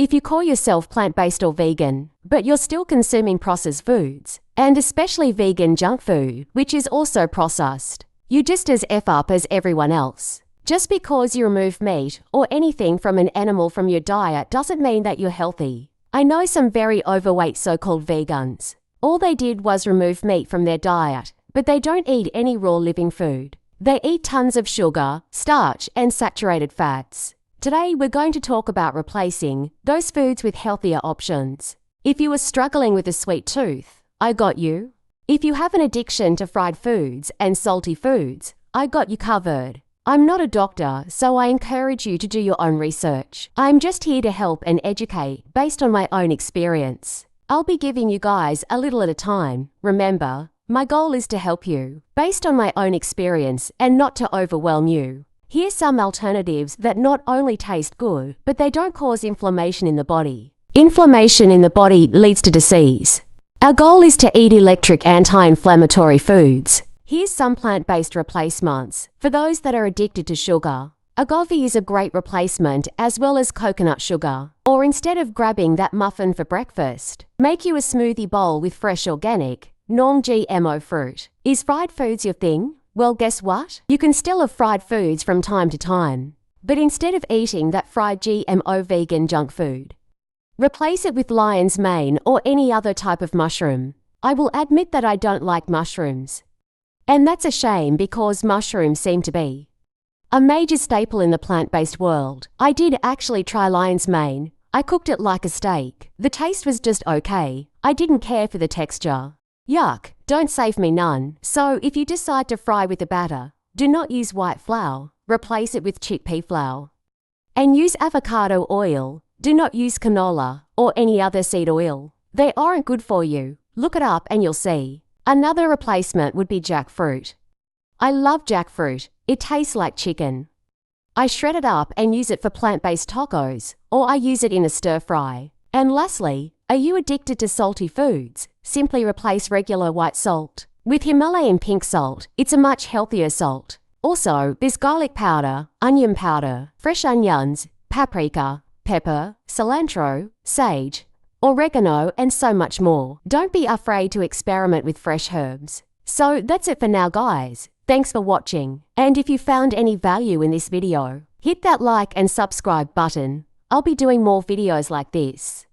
If you call yourself plant-based or vegan, but you're still consuming processed foods, and especially vegan junk food, which is also processed, you're just as F up as everyone else. Just because you remove meat or anything from an animal from your diet doesn't mean that you're healthy. I know some very overweight so-called vegans. All they did was remove meat from their diet, but they don't eat any raw living food. They eat tons of sugar, starch, and saturated fats. Today, we're going to talk about replacing those foods with healthier options. If you are struggling with a sweet tooth, I got you. If you have an addiction to fried foods and salty foods, I got you covered. I'm not a doctor, so I encourage you to do your own research. I'm just here to help and educate based on my own experience. I'll be giving you guys a little at a time. Remember, my goal is to help you, based on my own experience and not to overwhelm you. Here's some alternatives that not only taste good, but they don't cause inflammation in the body. Inflammation in the body leads to disease. Our goal is to eat electric anti-inflammatory foods. Here's some plant-based replacements for those that are addicted to sugar. Agave is a great replacement, as well as coconut sugar. Or instead of grabbing that muffin for breakfast, make you a smoothie bowl with fresh organic, non-GMO fruit. Is fried foods your thing? Well, guess what? You can still have fried foods from time to time. But instead of eating that fried GMO vegan junk food, replace it with lion's mane or any other type of mushroom. I will admit that I don't like mushrooms. And that's a shame because mushrooms seem to be a major staple in the plant-based world. I did actually try lion's mane. I cooked it like a steak. The taste was just okay. I didn't care for the texture. Yuck, don't save me none. So if you decide to fry with a batter, do not use white flour. Replace it with chickpea flour. And use avocado oil. Do not use canola or any other seed oil. They aren't good for you. Look it up and you'll see. Another replacement would be jackfruit. I love jackfruit. It tastes like chicken. I shred it up and use it for plant-based tacos, or I use it in a stir-fry. And lastly, are you addicted to salty foods? Simply replace regular white salt with Himalayan pink salt. It's a much healthier salt. Also, there's garlic powder, onion powder, fresh onions, paprika, pepper, cilantro, sage, oregano, and so much more. Don't be afraid to experiment with fresh herbs. So that's it for now, guys. Thanks for watching. And if you found any value in this video, hit that like and subscribe button. I'll be doing more videos like this.